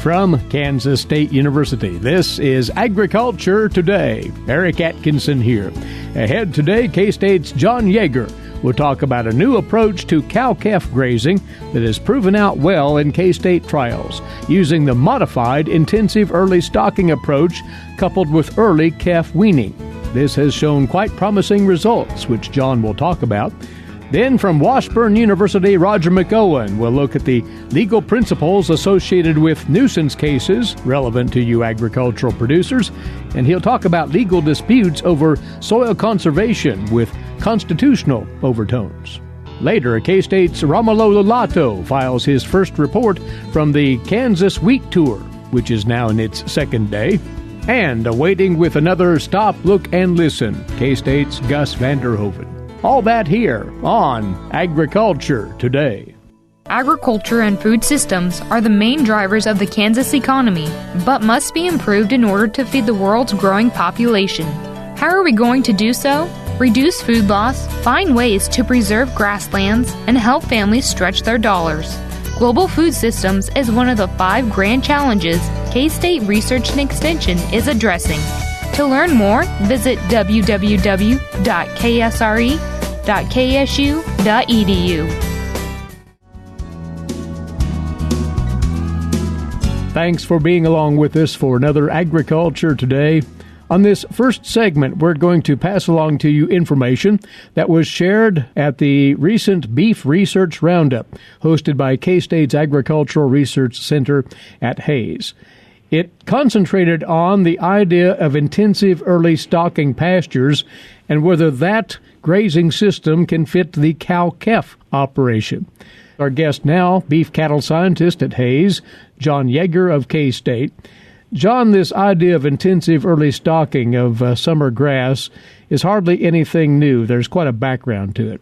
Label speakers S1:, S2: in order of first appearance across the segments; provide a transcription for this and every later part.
S1: From Kansas State University, this is Agriculture Today. Eric Atkinson here. Ahead today, K-State's John Jaeger will talk about a new approach to cow-calf grazing that has proven out well in K-State trials, using the modified intensive early stocking approach coupled with early calf weaning. This has shown quite promising results, which John will talk about. Then from Washburn University, Roger McEowen will look at the legal principles associated with nuisance cases relevant to you agricultural producers, and he'll talk about legal disputes over soil conservation with constitutional overtones. Later, K-State's Romulo Lollato files his first report from the Kansas Wheat Tour, which is now in its second day. And awaiting with another Stop, Look, and Listen, K-State's Gus Vanderhoeven. All that here on Agriculture Today.
S2: Agriculture and food systems are the main drivers of the Kansas economy, but must be improved in order to feed the world's growing population. How are we going to do so? Reduce food loss, find ways to preserve grasslands, and help families stretch their dollars. Global food systems is one of the 5 grand challenges K-State Research and Extension is addressing. To learn more, visit www.ksre.ksu.edu.
S1: Thanks for being along with us for another Agriculture Today. On this first segment, we're going to pass along to you information that was shared at the recent Beef Research Roundup, hosted by K-State's Agricultural Research Center at Hays. It concentrated on the idea of intensive early stocking pastures and whether that grazing system can fit the cow-calf operation. Our guest now, beef cattle scientist at Hays, John Jaeger of K-State. John, this idea of intensive early stocking of summer grass is hardly anything new. There's quite a background to it.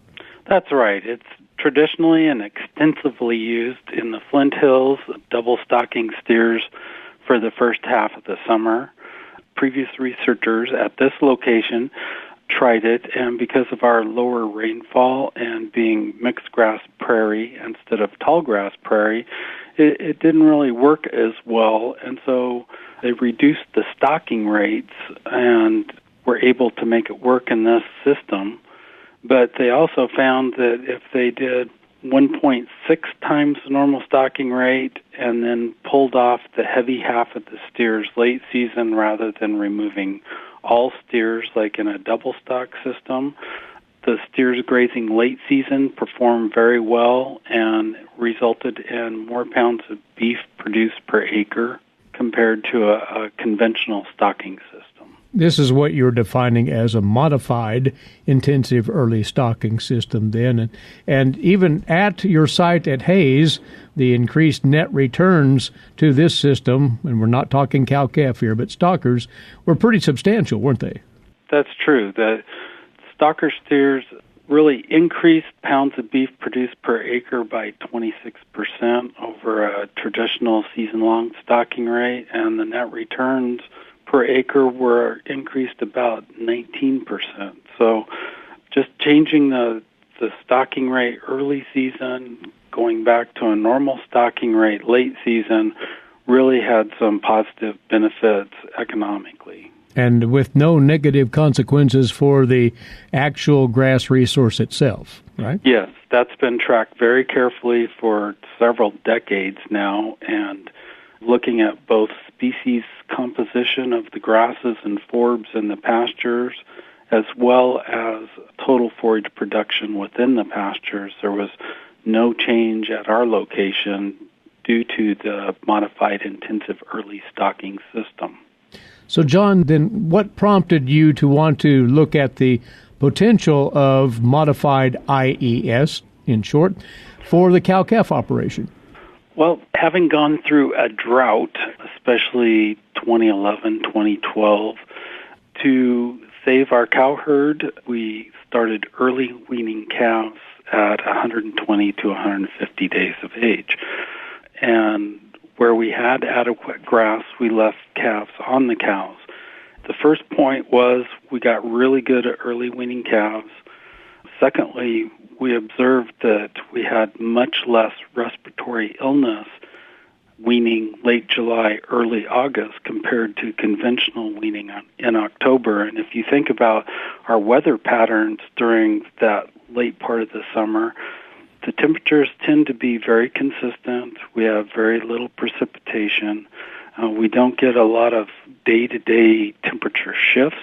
S3: That's right. It's traditionally and extensively used in the Flint Hills, double stocking steers for the first half of the summer. Previous researchers at this location tried it, and because of our lower rainfall and being mixed grass prairie instead of tall grass prairie, it didn't really work as well, and so they reduced the stocking rates and were able to make it work in this system. But they also found that if they did 1.6 times the normal stocking rate and then pulled off the heavy half of the steers late season rather than removing all steers like in a double stock system, the steers grazing late season performed very well and resulted in more pounds of beef produced per acre compared to a conventional stocking system.
S1: This is what you're defining as a modified intensive early stocking system then. And even at your site at Hays, the increased net returns to this system, and we're not talking cow-calf here, but stockers, were pretty substantial, weren't they?
S3: That's true. The stocker steers really increased pounds of beef produced per acre by 26% over a traditional season-long stocking rate, and the net returns per acre were increased about 19%. So just changing the stocking rate early season, going back to a normal stocking rate late season, really had some positive benefits economically.
S1: And with no negative consequences for the actual grass resource itself, right?
S3: Yes, that's been tracked very carefully for several decades now, and looking at both species composition of the grasses and forbs in the pastures, as well as total forage production within the pastures. There was no change at our location due to the modified intensive early stocking system.
S1: So, John, then what prompted you to want to look at the potential of modified IES, in short, for the cow-calf operation?
S3: Well, having gone through a drought, especially 2011, 2012, to save our cow herd, we started early weaning calves at 120 to 150 days of age. And where we had adequate grass, we left calves on the cows. The first point was we got really good at early weaning calves. Secondly, we observed that we had much less respiratory illness weaning late July, early August compared to conventional weaning in October. And if you think about our weather patterns during that late part of the summer, the temperatures tend to be very consistent. We have very little precipitation. We don't get a lot of day-to-day temperature shifts.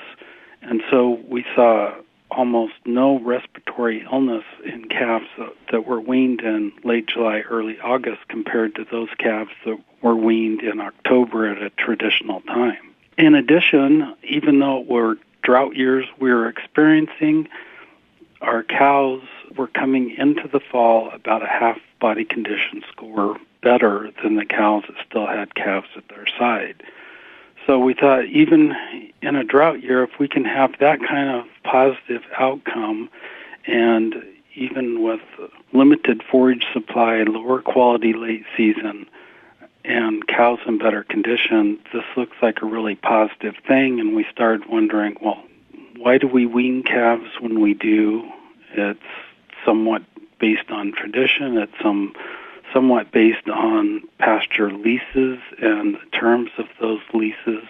S3: And so we saw almost no respiratory illness in calves that were weaned in late July, early August compared to those calves that were weaned in October at a traditional time. In addition, even though it were drought years we were experiencing, our cows were coming into the fall about a half body condition score better than the cows that still had calves at their side. So we thought even in a drought year, if we can have that kind of positive outcome, and even with limited forage supply, lower quality late season, and cows in better condition, this looks like a really positive thing. And we started wondering, well, why do we wean calves when we do? It's somewhat based on tradition. It's somewhat based on pasture leases and the terms of those leases.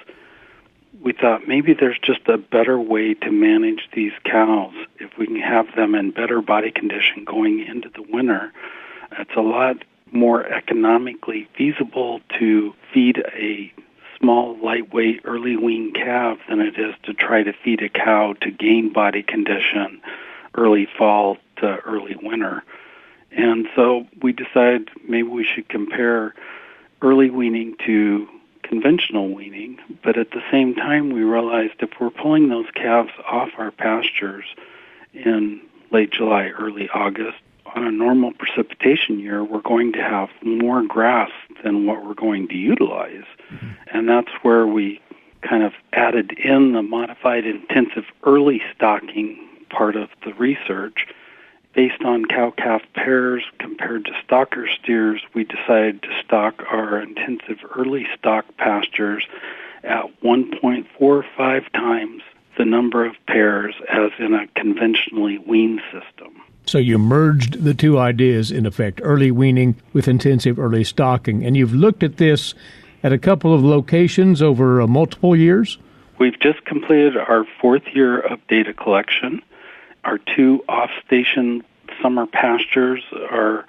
S3: We thought maybe there's just a better way to manage these cows if we can have them in better body condition going into the winter. It's a lot more economically feasible to feed a small, lightweight, early wean calf than it is to try to feed a cow to gain body condition early fall to early winter. And so we decided maybe we should compare early weaning to conventional weaning, but at the same time we realized if we're pulling those calves off our pastures in late July, early August, on a normal precipitation year, we're going to have more grass than what we're going to utilize. And that's where we kind of added in the modified intensive early stocking part of the research. Based on cow-calf pairs compared to stocker steers, we decided to stock our intensive early stock pastures at 1.45 times the number of pairs as in a conventionally weaned system.
S1: So you merged the two ideas, in effect, early weaning with intensive early stocking. And you've looked at this at a couple of locations over multiple years?
S3: We've just completed our fourth year of data collection. Our two off-station summer pastures are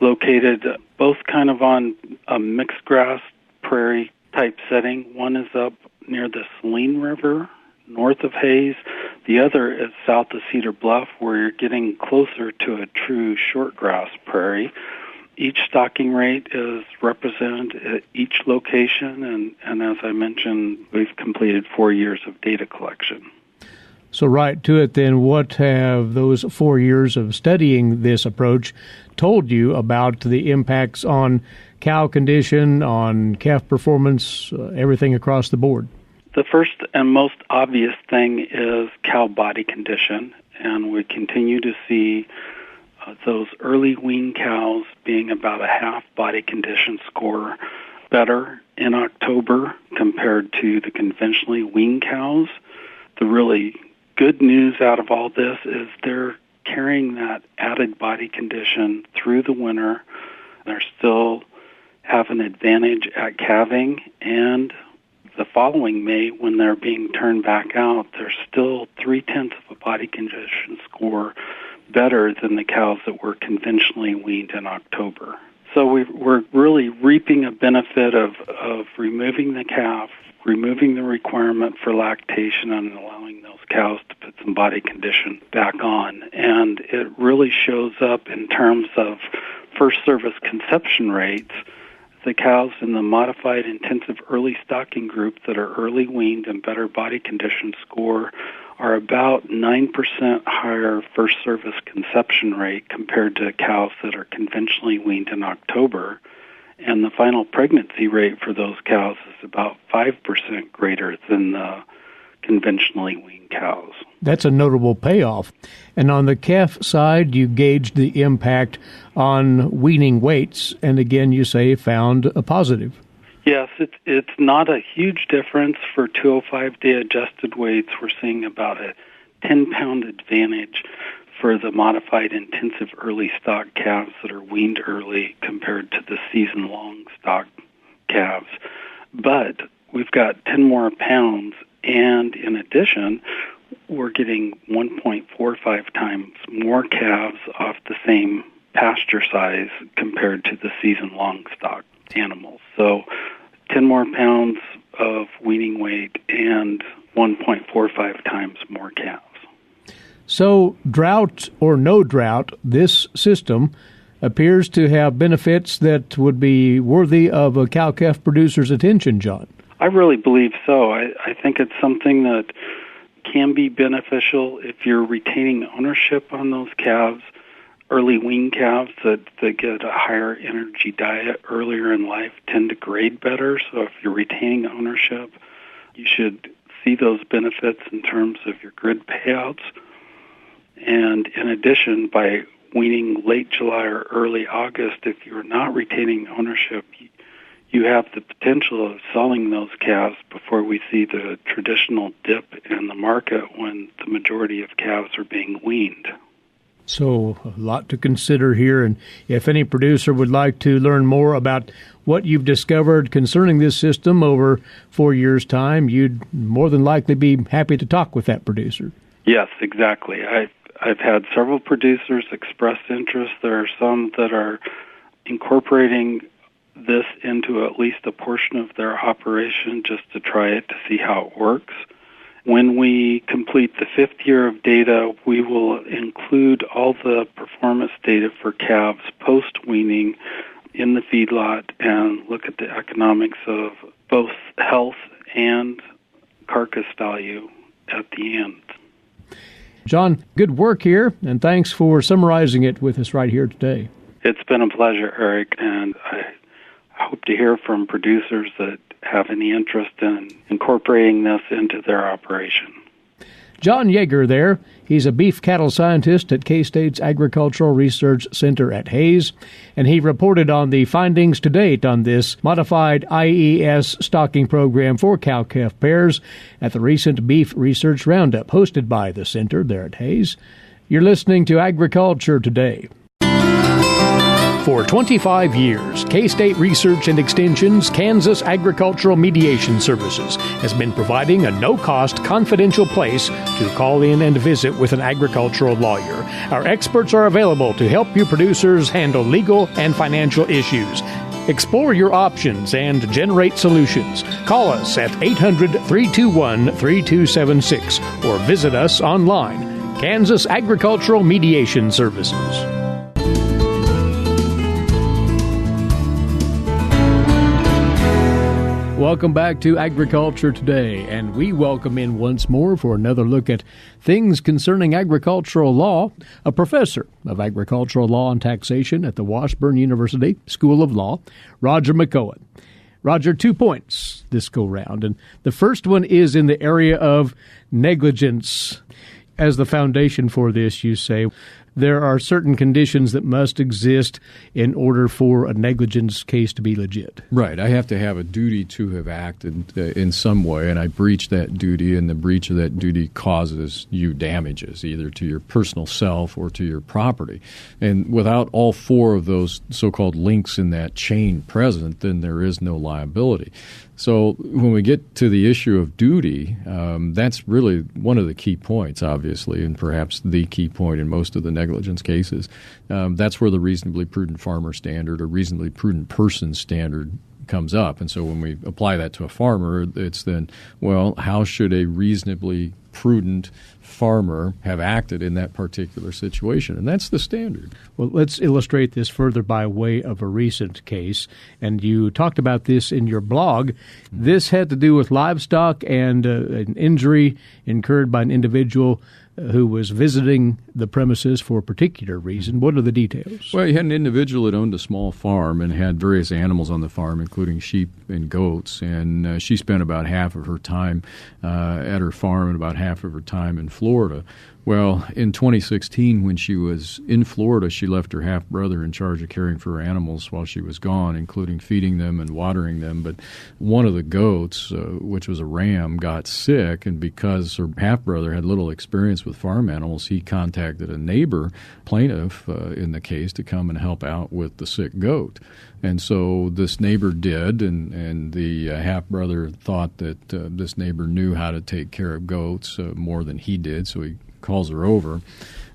S3: located both kind of on a mixed grass prairie type setting. One is up near the Saline River, north of Hayes. The other is south of Cedar Bluff, where you're getting closer to a true shortgrass prairie. Each stocking rate is represented at each location, and as I mentioned, we've completed 4 years of data collection.
S1: So right to it then, what have those 4 years of studying this approach told you about the impacts on cow condition, on calf performance, everything across the board?
S3: The first and most obvious thing is cow body condition, and we continue to see those early wean cows being about a half body condition score better in October compared to the conventionally weaned cows. The really good news out of all this is they're carrying that added body condition through the winter. They're still have an advantage at calving, and the following May, when they're being turned back out, they're still 0.3 of a body condition score better than the cows that were conventionally weaned in October. So we're really reaping a benefit of removing the calf, removing the requirement for lactation, and allowing those cows to put some body condition back on. And it really shows up in terms of first service conception rates. The cows in the modified intensive early stocking group that are early weaned and better body condition score are about 9% higher first service conception rate compared to cows that are conventionally weaned in October. And the final pregnancy rate for those cows is about 5% greater than the conventionally weaned cows.
S1: That's a notable payoff. And on the calf side, you gauged the impact on weaning weights, and again, you say found a positive.
S3: Yes, it's not a huge difference for 205-day adjusted weights. We're seeing about a 10-pound advantage for the modified intensive early stock calves that are weaned early compared to the season-long stock calves. But we've got 10 more pounds, and in addition, we're getting 1.45 times more calves off the same pasture size compared to the season-long stock animals. So 10 more pounds of weaning weight and 1.45 times more calves.
S1: So, drought or no drought, this system appears to have benefits that would be worthy of a cow-calf producer's attention, John.
S3: I really believe so. I think it's something that can be beneficial if you're retaining ownership on those calves. Early wean calves that get a higher energy diet earlier in life tend to grade better. So if you're retaining ownership, you should see those benefits in terms of your grid payouts. And in addition, by weaning late July or early August, if you're not retaining ownership, you have the potential of selling those calves before we see the traditional dip in the market when the majority of calves are being weaned.
S1: So a lot to consider here, and if any producer would like to learn more about what you've discovered concerning this system over 4 years' time, you'd more than likely be happy to talk with that producer.
S3: Yes, exactly. I've had several producers express interest. There are some that are incorporating this into at least a portion of their operation just to try it to see how it works. When we complete the 5th year of data, we will include all the performance data for calves post-weaning in the feedlot and look at the economics of both health and carcass value at the end.
S1: John, good work here, and thanks for summarizing it with us right here today.
S3: It's been a pleasure, Eric, and I hope to hear from producers that have any interest in incorporating this into their operation.
S1: John Jaeger there. He's a beef cattle scientist at K-State's Agricultural Research Center at Hays, and he reported on the findings to date on this modified IES stocking program for cow-calf pairs at the recent Beef Research Roundup hosted by the center there at Hays. You're listening to Agriculture Today. For 25 years, K-State Research and Extension's Kansas Agricultural Mediation Services has been providing a no-cost, confidential place to call in and visit with an agricultural lawyer. Our experts are available to help you producers handle legal and financial issues. Explore your options and generate solutions. Call us at 800-321-3276 or visit us online. Kansas Agricultural Mediation Services. Welcome back to Agriculture Today, and we welcome in once more for another look at things concerning agricultural law, a professor of agricultural law and taxation at the Washburn University School of Law, Roger McEowen. Roger, 2 points this go-round, and the first one is in the area of negligence. As the foundation for this, you say, there are certain conditions that must exist in order for a negligence case to be legit.
S4: Right. I have to have a duty to have acted in some way, and I breach that duty, and the breach of that duty causes you damages, either to your personal self or to your property. And without all 4 of those so-called links in that chain present, then there is no liability. So when we get to the issue of duty, that's really one of the key points, obviously, and perhaps the key point in most of the negligence cases. That's where the reasonably prudent farmer standard or reasonably prudent person standard comes up. And so when we apply that to a farmer, it's then, well, how should a reasonably prudent farmer have acted in that particular situation? And that's the standard.
S1: Well, let's illustrate this further by way of a recent case. And you talked about this in your blog. This had to do with livestock and an injury incurred by an individual who was visiting the premises for a particular reason. What are the details?
S4: Well, you had an individual that owned a small farm and had various animals on the farm, including sheep and goats, and she spent about half of her time at her farm and about half of her time in Florida. Well, in 2016, when she was in Florida, she left her half-brother in charge of caring for her animals while she was gone, including feeding them and watering them. But one of the goats, which was a ram, got sick, and because her half-brother had little experience with farm animals, he contacted a neighbor, plaintiff in the case, to come and help out with the sick goat. And so this neighbor did, and the half-brother thought that this neighbor knew how to take care of goats more than he did, so he calls her over.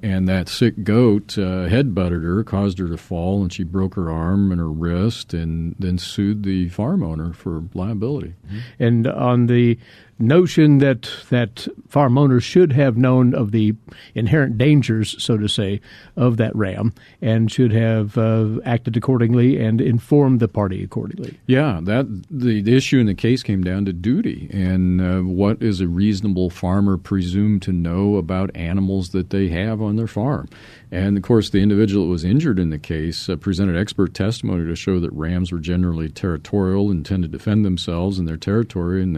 S4: And that sick goat head-butted her, caused her to fall, and she broke her arm and her wrist, and then sued the farm owner for liability.
S1: And on the notion that farm owners should have known of the inherent dangers, so to say, of that ram, and should have acted accordingly and informed the party accordingly.
S4: Yeah, the issue in the case came down to duty, and what is a reasonable farmer presumed to know about animals that they have on their farm. And, of course, the individual that was injured in the case presented expert testimony to show that rams were generally territorial and tend to defend themselves in their territory, and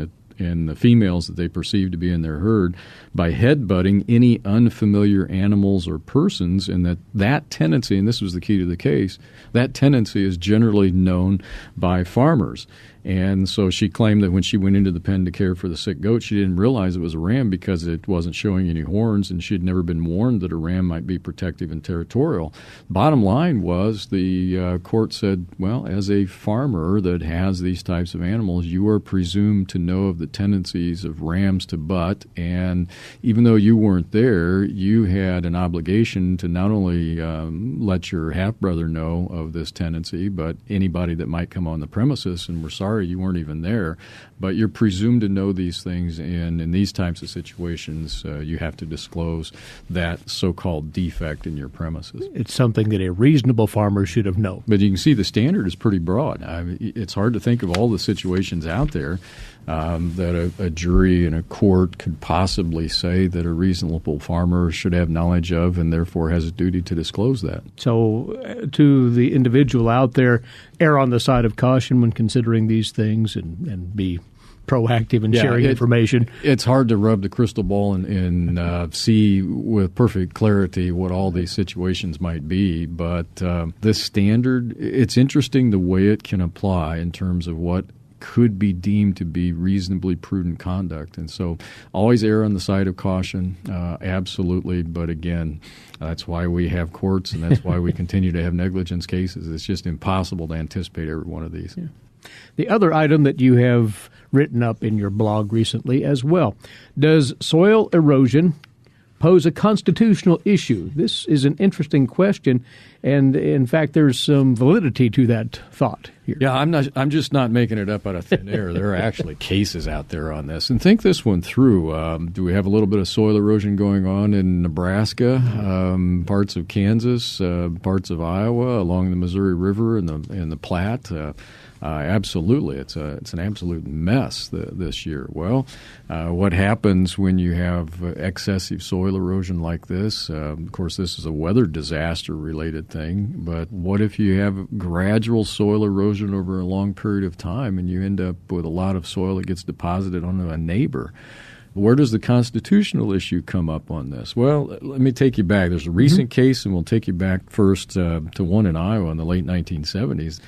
S4: the females that they perceive to be in their herd by headbutting any unfamiliar animals or persons, and that tendency, and this was the key to the case, that tendency is generally known by farmers. And so she claimed that when she went into the pen to care for the sick goat, she didn't realize it was a ram because it wasn't showing any horns, and she had never been warned that a ram might be protective and territorial. Bottom line was the court said, well, as a farmer that has these types of animals, you are presumed to know of the tendencies of rams to butt, and even though you weren't there, you had an obligation to not only let your half-brother know of this tendency, but anybody that might come on the premises, and we're sorry you weren't even there, but you're presumed to know these things, and in these types of situations, you have to disclose that so-called defect in your premises.
S1: It's something that a reasonable farmer should have known.
S4: But you can see the standard is pretty broad. It's hard to think of all the situations out there that a jury in a court could possibly say that a reasonable farmer should have knowledge of and therefore has a duty to disclose that.
S1: So to the individual out there, err on the side of caution when considering these things and be proactive in sharing information.
S4: It's hard to rub the crystal ball and see with perfect clarity what all these situations might be, but this standard, it's interesting the way it can apply in terms of what could be deemed to be reasonably prudent conduct. And so always err on the side of caution, absolutely. But again, that's why we have courts, and that's why we continue to have negligence cases. It's just impossible to anticipate every one of these.
S1: Yeah. The other item that you have written up in your blog recently as well, does soil erosion pose a constitutional issue? This is an interesting question, and in fact, there's some validity to that thought here.
S4: Yeah, I'm just not making it up out of thin air. There are actually cases out there on this. And think this one through. Do we have a little bit of soil erosion going on in Nebraska, parts of Kansas, parts of Iowa, along the Missouri River and the Platte? Absolutely. It's an absolute mess this year. Well, what happens when you have excessive soil erosion like this? Of course, this is a weather disaster-related thing, but what if you have gradual soil erosion over a long period of time and you end up with a lot of soil that gets deposited onto a neighbor? Where does the constitutional issue come up on this? Well, let me take you back. There's a recent case, and we'll take you back first to one in Iowa in the late 1970s.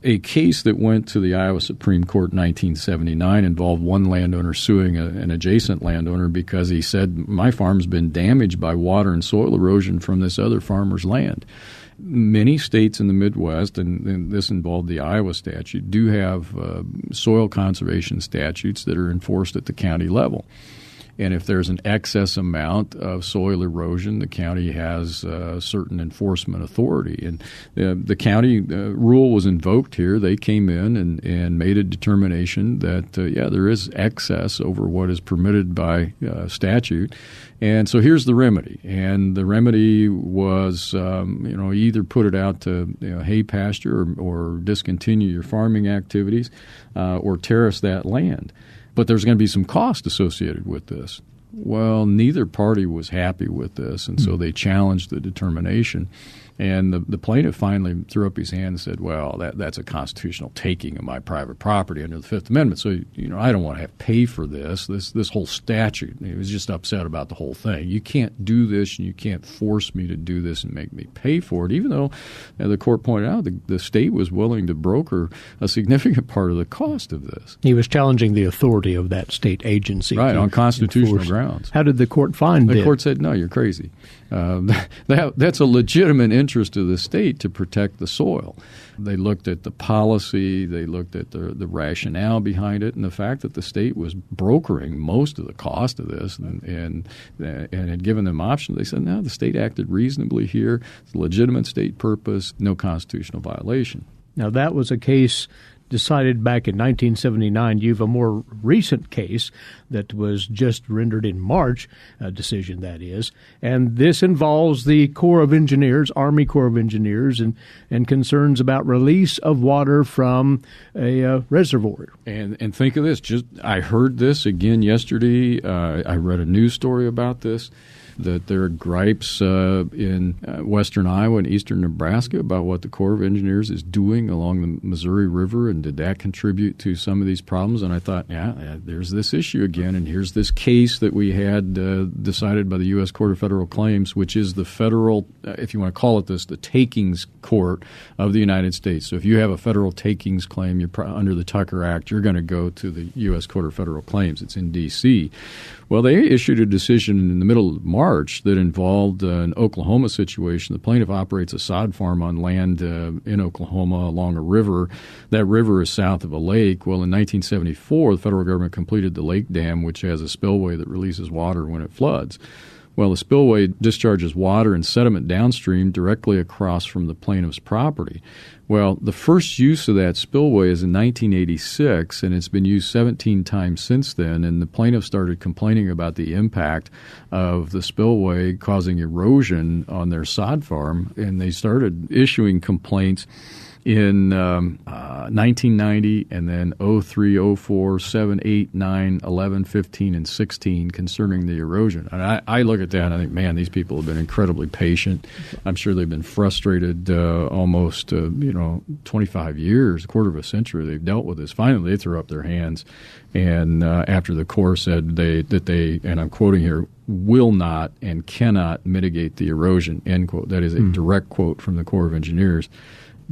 S4: A case that went to the Iowa Supreme Court in 1979 involved one landowner suing an adjacent landowner because he said, my farm's been damaged by water and soil erosion from this other farmer's land. Many states in the Midwest, and this involved the Iowa statute, do have soil conservation statutes that are enforced at the county level. And if there's an excess amount of soil erosion, the county has certain enforcement authority. And the county rule was invoked here. They came in and made a determination that, there is excess over what is permitted by statute. And so here's the remedy. And the remedy was, either put it out to hay pasture or discontinue your farming activities or terrace that land. But there's going to be some cost associated with this. Well, neither party was happy with this, and so they challenged the determination. And the plaintiff finally threw up his hand and said, well, that's a constitutional taking of my private property under the Fifth Amendment. So, I don't want to have to pay for this whole statute. He was just upset about the whole thing. You can't do this, and you can't force me to do this and make me pay for it, even though the court pointed out the state was willing to broker a significant part of the cost of this.
S1: He was challenging the authority of that state agency.
S4: Right, on constitutional grounds.
S1: How did the court find it?
S4: The court said, no, you're crazy. That's a legitimate interest of the state to protect the soil. They looked at the policy, they looked at the rationale behind it, and the fact that the state was brokering most of the cost of this and had given them options. They said, no, the state acted reasonably here. It's a legitimate state purpose, no constitutional violation.
S1: Now, that was a case decided back in 1979. You have a more recent case that was just rendered in March, a decision that is, and this involves the Corps of Engineers, Army Corps of Engineers, and concerns about release of water from a reservoir.
S4: And think of this. I heard this again yesterday. I read a news story about this, that there are gripes in western Iowa and eastern Nebraska about what the Corps of Engineers is doing along the Missouri River, and did that contribute to some of these problems? And I thought, there's this issue again, and here's this case that we had decided by the U.S. Court of Federal Claims, which is the federal, if you want to call it this, the takings court of the United States. So if you have a federal takings claim, you're under the Tucker Act, you're going to go to the U.S. Court of Federal Claims. It's in D.C. Well, they issued a decision in the middle of March that involved an Oklahoma situation. The plaintiff operates a sod farm on land in Oklahoma along a river. That river is south of a lake. Well, in 1974, the federal government completed the lake dam, which has a spillway that releases water when it floods. Well, the spillway discharges water and sediment downstream directly across from the plaintiff's property. Well, the first use of that spillway is in 1986, and it's been used 17 times since then, and the plaintiff started complaining about the impact of the spillway causing erosion on their sod farm, and they started issuing complaints in 1990 and then 03, 04, 7, 8, 9, 11, 15, and 16 concerning the erosion. And I look at that and I think, man, these people have been incredibly patient. I'm sure they've been frustrated almost 25 years, a quarter of a century they've dealt with this. Finally, they threw up their hands, and after the Corps said that they, and I'm quoting here, will not and cannot mitigate the erosion, end quote. That is a direct quote from the Corps of Engineers.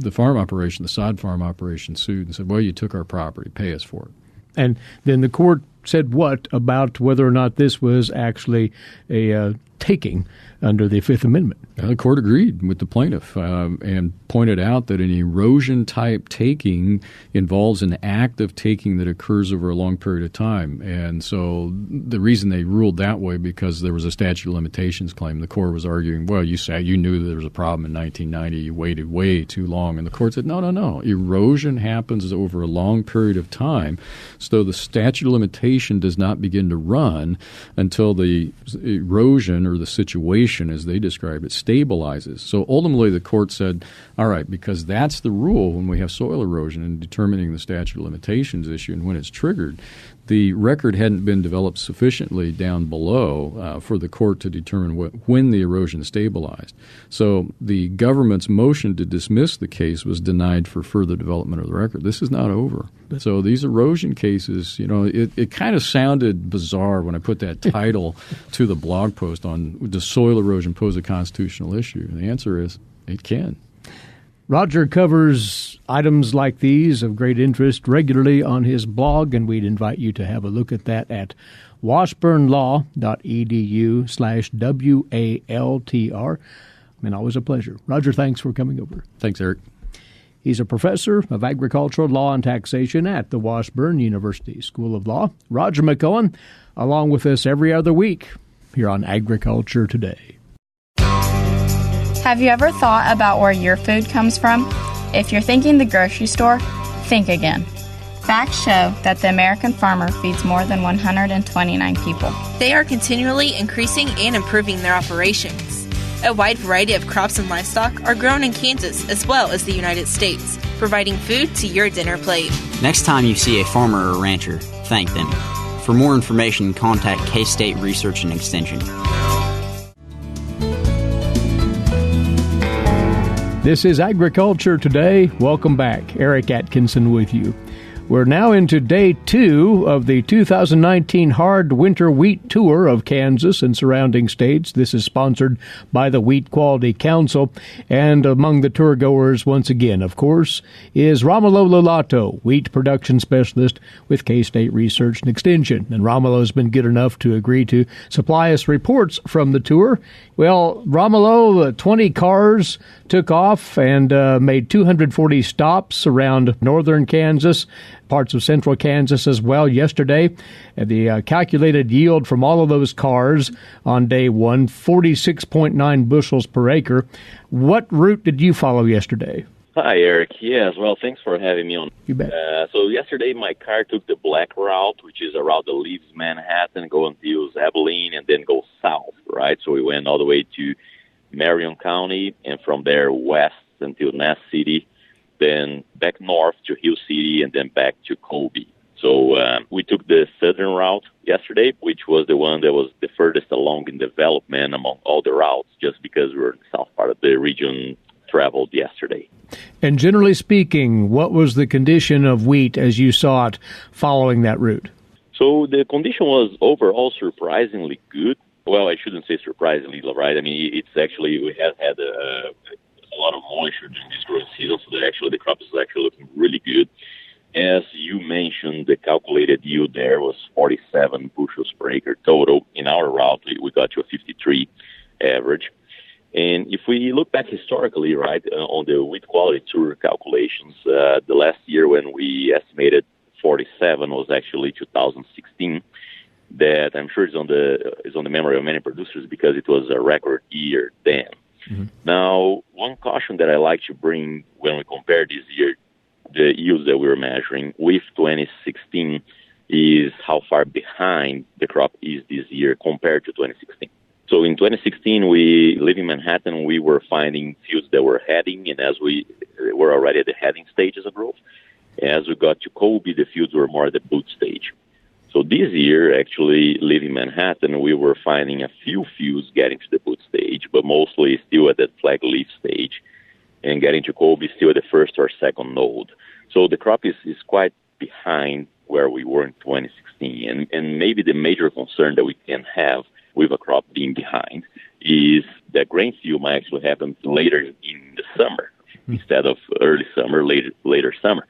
S4: The farm operation, the sod farm operation, sued and said, well, you took our property, pay us for it.
S1: And then the court said what about whether or not this was actually a taking under the Fifth Amendment?
S4: The court agreed with the plaintiff and pointed out that an erosion-type taking involves an act of taking that occurs over a long period of time. And so the reason they ruled that way, because there was a statute of limitations claim. The court was arguing, well, you knew there was a problem in 1990. You waited way too long. And the court said, no. Erosion happens over a long period of time. So the statute of limitation does not begin to run until the erosion or the situation, as they described it, stabilizes. So ultimately the court said, all right, because that's the rule when we have soil erosion in determining the statute of limitations issue and when it's triggered, the record hadn't been developed sufficiently down below for the court to determine when the erosion stabilized. So the government's motion to dismiss the case was denied for further development of the record. This is not over. So these erosion cases, it kind of sounded bizarre when I put that title to the blog post on does soil erosion pose a constitutional issue? And the answer is it can.
S1: Roger covers items like these of great interest regularly on his blog, and we'd invite you to have a look at that at washburnlaw.edu/WALTR. And always a pleasure. Roger, thanks for coming over.
S4: Thanks, Eric.
S1: He's a professor of agricultural law and taxation at the Washburn University School of Law. Roger McEowen, along with us every other week here on Agriculture Today.
S5: Have you ever thought about where your food comes from? If you're thinking the grocery store, think again. Facts show that the American farmer feeds more than 129 people.
S6: They are continually increasing and improving their operations. A wide variety of crops and livestock are grown in Kansas as well as the United States, providing food to your dinner plate.
S7: Next time you see a farmer or rancher, thank them. For more information, contact K-State Research and Extension.
S1: This is Agriculture Today. Welcome back. Eric Atkinson with you. We're now into day 2 of the 2019 Hard Winter Wheat Tour of Kansas and surrounding states. This is sponsored by the Wheat Quality Council. And among the tour goers, once again, of course, is Romulo Lollato, wheat production specialist with K-State Research and Extension. And Romulo's been good enough to agree to supply us reports from the tour. Well, Romulo, 20 cars took off and made 240 stops around northern Kansas, parts of central Kansas as well yesterday. The calculated yield from all of those cars on day 1, 46.9 bushels per acre. What route did you follow yesterday?
S8: Hi, Eric. Yes, well, thanks for having me on.
S1: You bet.
S8: So yesterday my car took the black route, which is a route that leaves Manhattan, go until Abilene, and then go south, right? So we went all the way to Marion County, and from there west until Nass City, then back north to Hill City, and then back to Colby. So we took the southern route yesterday, which was the one that was the furthest along in development among all the routes, just because we were in the south part of the region traveled yesterday.
S1: And generally speaking, what was the condition of wheat as you saw it following that route?
S8: So the condition was overall surprisingly good. Well, I shouldn't say surprisingly, right? I mean, it's actually, we have had a lot of moisture during this growing season, so that actually the crop is actually looking really good. As you mentioned, the calculated yield there was 47 bushels per acre total. In our route, we got to a 53 average. And if we look back historically, right, on the wheat quality tour calculations, the last year when we estimated 47 was actually 2016. That I'm sure is on the memory of many producers because it was a record year then. Mm-hmm. Now, one caution that I like to bring when we compare this year, the yields that we were measuring with 2016 is how far behind the crop is this year compared to 2016. So in 2016, we live in Manhattan, we were finding fields that were heading, and as we were already at the heading stages of growth, as we got to Colby, the fields were more at the boot stage. So this year, actually, living in Manhattan, we were finding a few fields getting to the boot stage, but mostly still at that flag leaf stage, and getting to Colby still at the first or second node. So the crop is quite behind where we were in 2016. And maybe the major concern that we can have with a crop being behind is that grain field might actually happen later in the summer instead of early summer, later summer.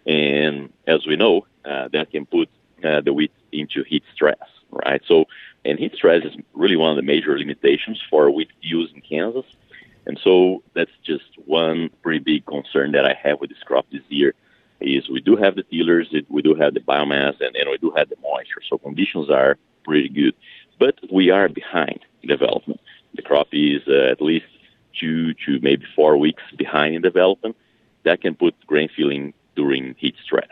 S8: And as we know, that can put the wheat into heat stress, right? So, and heat stress is really one of the major limitations for wheat use in Kansas. And so that's just one pretty big concern that I have with this crop this year is we do have the tillers, we do have the biomass, and we do have the moisture. So conditions are pretty good. But we are behind in development. The crop is at least 2 to maybe 4 weeks behind in development. That can put grain filling during heat stress.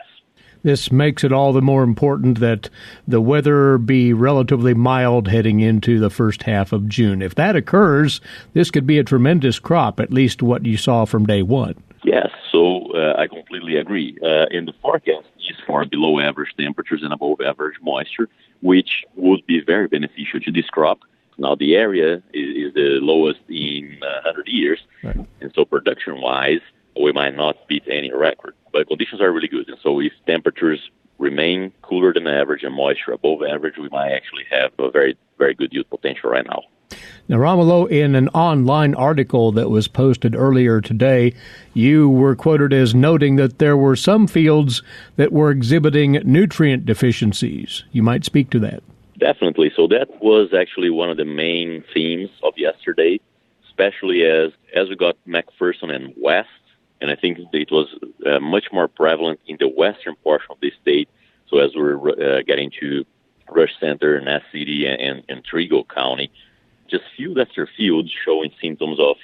S1: This makes it all the more important that the weather be relatively mild heading into the first half of June. If that occurs, this could be a tremendous crop, at least what you saw from day 1.
S8: Yes, so I completely agree. And the forecast is for below average temperatures and above average moisture, which would be very beneficial to this crop. Now, the area is the lowest in 100 years, right. And so production-wise, we might not beat any record. But conditions are really good. And so if temperatures remain cooler than average and moisture above average, we might actually have a very, very good yield potential right now.
S1: Now, Romulo, in an online article that was posted earlier today, you were quoted as noting that there were some fields that were exhibiting nutrient deficiencies. You might speak to that.
S8: Definitely. So that was actually one of the main themes of yesterday, especially as we got McPherson and West. And I think it was much more prevalent in the western portion of the state. So as we're getting to Rush Center, Nass City, and Trigo County, just field after field showing symptoms of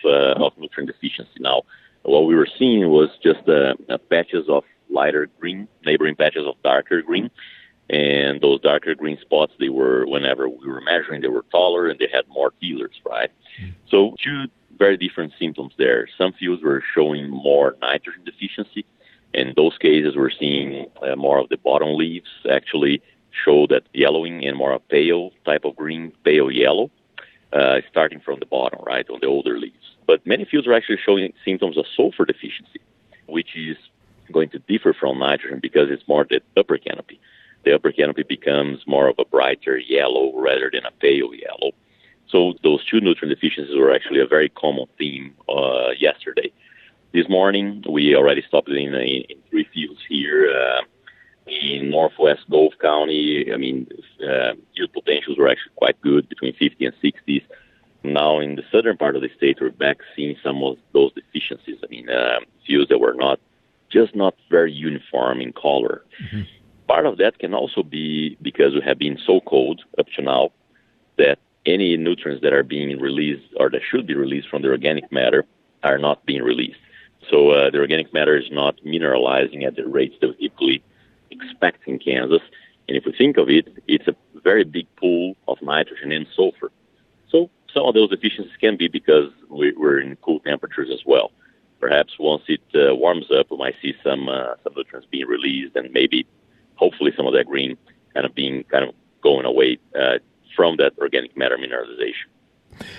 S8: nutrient deficiency. Now, what we were seeing was just patches of lighter green, neighboring patches of darker green. And those darker green spots, they were, whenever we were measuring, they were taller and they had more tillers, right? Mm-hmm. So 2 very different symptoms there. Some fields were showing more nitrogen deficiency. In those cases, we're seeing more of the bottom leaves actually show that yellowing and more a pale type of green, pale yellow, starting from the bottom, right, on the older leaves. But many fields are actually showing symptoms of sulfur deficiency, which is going to differ from nitrogen because it's more the upper canopy. The upper canopy becomes more of a brighter yellow rather than a pale yellow. So those two nutrient deficiencies were actually a very common theme yesterday. This morning, we already stopped in 3 fields here. In northwest Gulf County, yield potentials were actually quite good, between 50 and 60s. Now in the southern part of the state, we're back seeing some of those deficiencies. Fields that were not very uniform in color. Mm-hmm. Part of that can also be because we have been so cold up to now that any nutrients that are being released or that should be released from the organic matter are not being released. So the organic matter is not mineralizing at the rates that we typically expect in Kansas. And if we think of it, it's a very big pool of nitrogen and sulfur. So some of those deficiencies can be because we're in cool temperatures as well. Perhaps once it warms up, we might see some nutrients being released, and maybe, hopefully, some of that green kind of going away from that organic matter mineralization.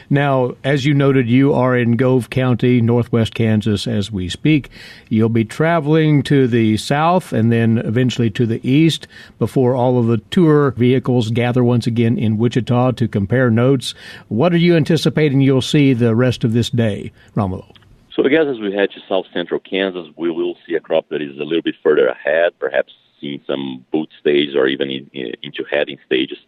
S1: Now, as you noted, you are in Gove County, northwest Kansas, as we speak. You'll be traveling to the south and then eventually to the east before all of the tour vehicles gather once again in Wichita to compare notes. What are you anticipating you'll see the rest of this day, Romulo?
S8: So I guess as we head to south central Kansas, we will see a crop that is a little bit further ahead, perhaps seeing some boot stage or even into heading stages.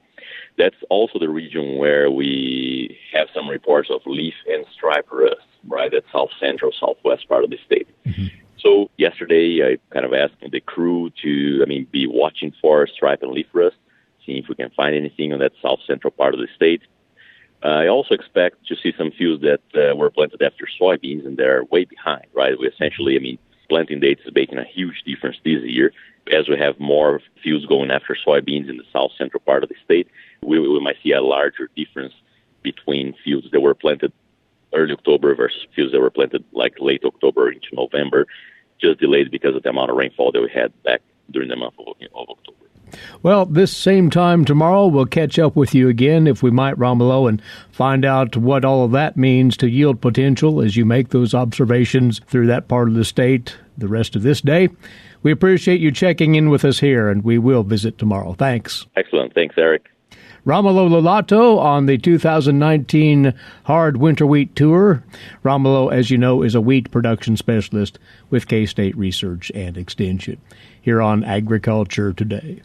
S8: That's also the region where we have some reports of leaf and stripe rust, right? That's south central, southwest part of the state. Mm-hmm. So yesterday, I kind of asked the crew to, be watching for stripe and leaf rust, seeing if we can find anything on that south central part of the state. I also expect to see some fields that were planted after soybeans, and they're way behind, right? We essentially, planting dates is making a huge difference this year. As we have more fields going after soybeans in the south central part of the state, we might see a larger difference between fields that were planted early October versus fields that were planted like late October into November, just delayed because of the amount of rainfall that we had back during the month of October.
S1: Well, this same time tomorrow, we'll catch up with you again, if we might, Romulo, and find out what all of that means to yield potential as you make those observations through that part of the state the rest of this day. We appreciate you checking in with us here, and we will visit tomorrow. Thanks.
S8: Excellent. Thanks, Eric.
S1: Romulo Lollato on the 2019 Hard Winter Wheat Tour. Romulo, as you know, is a wheat production specialist with K-State Research and Extension here on Agriculture Today.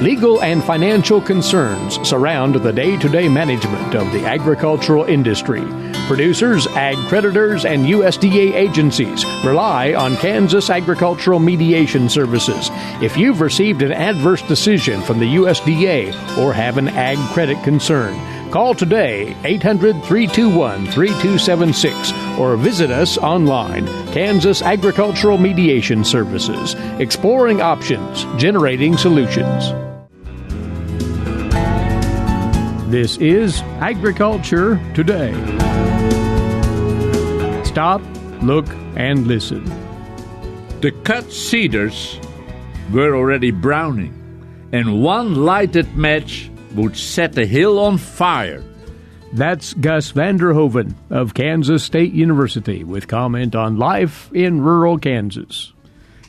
S1: Legal and financial concerns surround the day-to-day management of the agricultural industry. Producers, ag creditors, and USDA agencies rely on Kansas Agricultural Mediation Services. If you've received an adverse decision from the USDA or have an ag credit concern, call today 800-321-3276 or visit us online. Kansas Agricultural Mediation Services, exploring options, generating solutions. This is Agriculture Today. Stop, look, and listen.
S9: The cut cedars were already browning, and one lighted match would set the hill on fire.
S1: That's Gus Vander Hoeven of Kansas State University with comment on life in rural Kansas.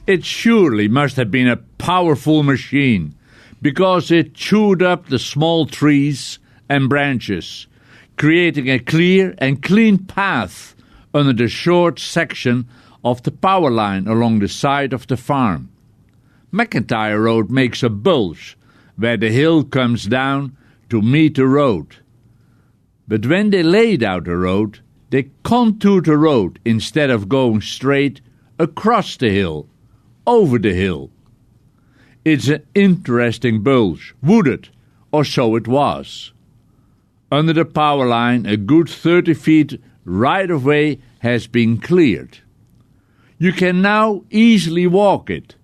S9: It surely must have been a powerful machine, because it chewed up the small trees and branches, creating a clear and clean path under the short section of the power line along the side of the farm. McIntyre Road makes a bulge where the hill comes down to meet the road. But when they laid out the road, they contoured the road instead of going straight across the hill, over the hill. It's an interesting bulge, wooded, or so it was. Under the power line, a good 30 feet right-of-way has been cleared. You can now easily walk it,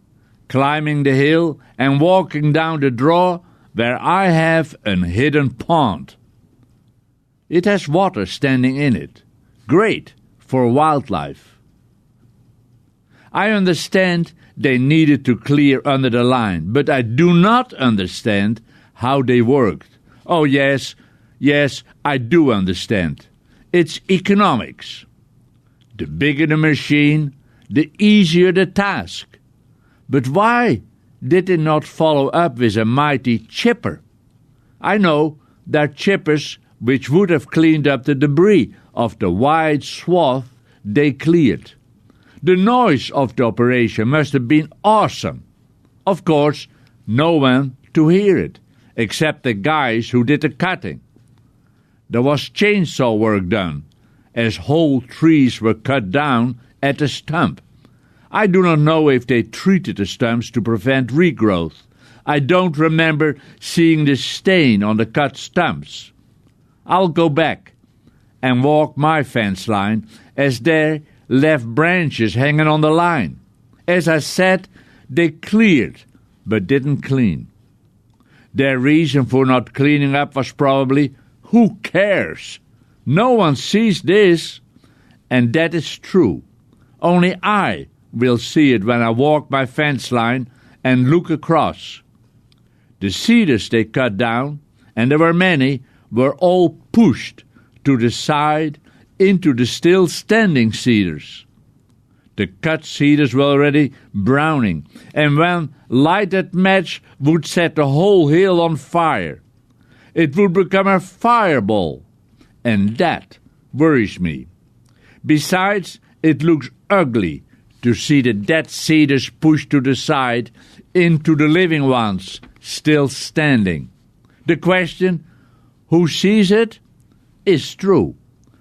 S9: climbing the hill and walking down the draw where I have a hidden pond. It has water standing in it, great for wildlife. I understand they needed to clear under the line, but I do not understand how they worked. Oh, yes, I do understand. It's economics. The bigger the machine, the easier the task. But why did it not follow up with a mighty chipper? I know there are chippers which would have cleaned up the debris of the wide swath they cleared. The noise of the operation must have been awesome. Of course, no one to hear it, except the guys who did the cutting. There was chainsaw work done, as whole trees were cut down at the stump. I do not know if they treated the stumps to prevent regrowth. I don't remember seeing the stain on the cut stumps. I'll go back and walk my fence line, as there left branches hanging on the line. As I said, they cleared, but didn't clean. Their reason for not cleaning up was probably, who cares? No one sees this. And that is true. Only I will see it when I walk my fence line and look across. The cedars they cut down, and there were many, were all pushed to the side into the still standing cedars. The cut cedars were already browning, and one lighted match would set the whole hill on fire. It would become a fireball, and that worries me. Besides, it looks ugly to see the dead cedars pushed to the side into the living ones still standing. The question, who sees it, is true.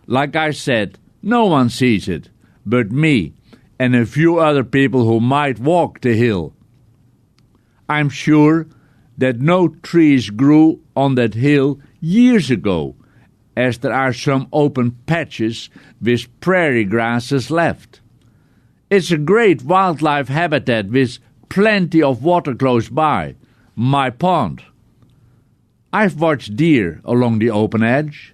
S9: Like I said, no one sees it but me and a few other people who might walk the hill. I'm sure that no trees grew on that hill years ago, as there are some open patches with prairie grasses left. It's a great wildlife habitat with plenty of water close by, my pond. I've watched deer along the open edge.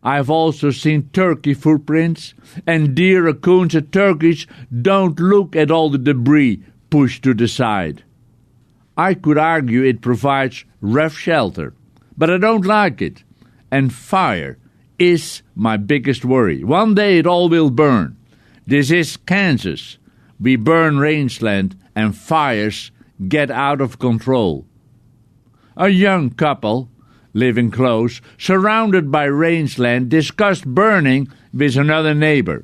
S9: I've also seen turkey footprints, and deer, raccoons, and turkeys don't look at all the debris pushed to the side. I could argue it provides rough shelter, but I don't like it, and fire is my biggest worry. One day it all will burn. This is Kansas. We burn rangeland, and fires get out of control. A young couple, living close, surrounded by rangeland, discussed burning with another neighbor.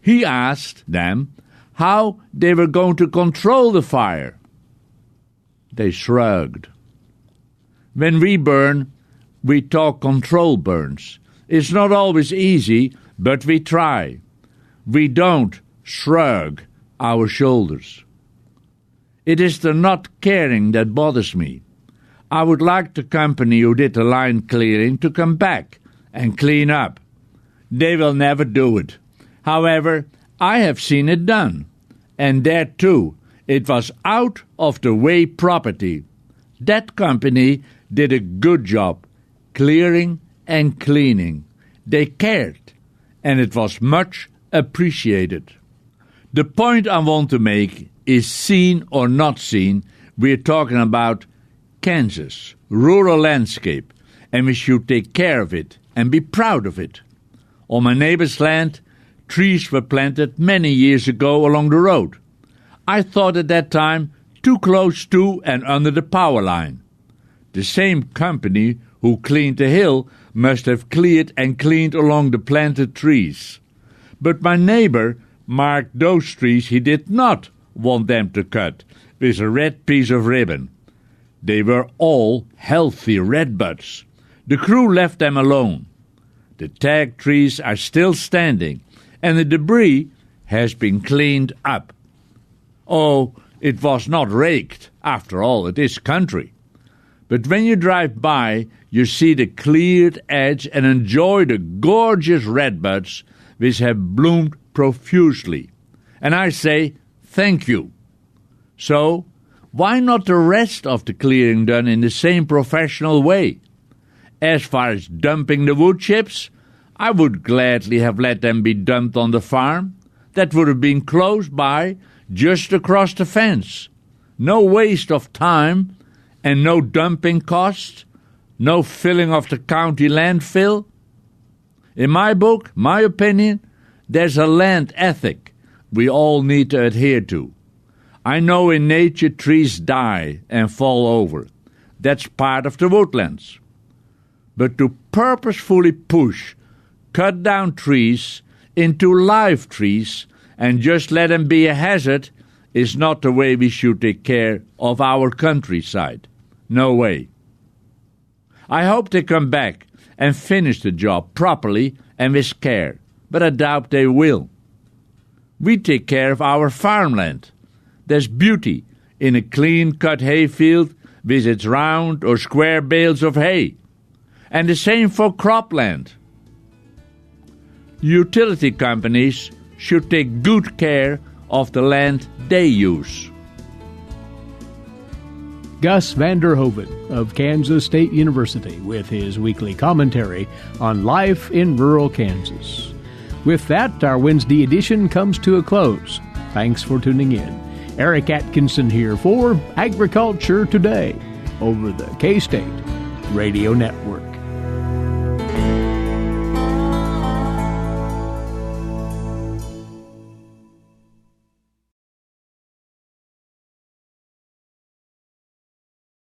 S9: He asked them how they were going to control the fire. They shrugged. When we burn, we talk control burns. It's not always easy, but we try. We don't shrug our shoulders. It is the not caring that bothers me. I would like the company who did the line clearing to come back and clean up. They will never do it. However, I have seen it done. And there too, it was out of the way property. That company did a good job clearing and cleaning. They cared, and it was much appreciated. The point I want to make is, seen or not seen, we're talking about Kansas, rural landscape, and we should take care of it and be proud of it. On my neighbor's land, trees were planted many years ago along the road. I thought at that time too close to and under the power line. The same company who cleaned the hill must have cleared and cleaned along the planted trees. But my neighbor marked those trees he did not want them to cut with a red piece of ribbon. They were all healthy redbuds. The crew left them alone. The tagged trees are still standing, and the debris has been cleaned up. Oh, it was not raked. After all, it is country. But when you drive by, you see the cleared edge and enjoy the gorgeous redbuds which have bloomed profusely. And I say, thank you. So, why not the rest of the clearing done in the same professional way? As far as dumping the wood chips, I would gladly have let them be dumped on the farm. That would have been close by, just across the fence. No waste of time and no dumping cost, no filling of the county landfill. In my book, my opinion, There's a land ethic we all need to adhere to. I know in nature trees die and fall over. That's part of the woodlands. But to purposefully push cut down trees into live trees and just let them be a hazard is not the way we should take care of our countryside. No way. I hope they come back and finish the job properly and with care, but I doubt they will. We take care of our farmland. There's beauty in a clean-cut hayfield with its round or square bales of hay. And the same for cropland. Utility companies should take good care of the land they use.
S1: Gus Vander Hoeven of Kansas State University with his weekly commentary on life in rural Kansas. With that, our Wednesday edition comes to a close. Thanks for tuning in. Eric Atkinson here for Agriculture Today over the K-State Radio Network.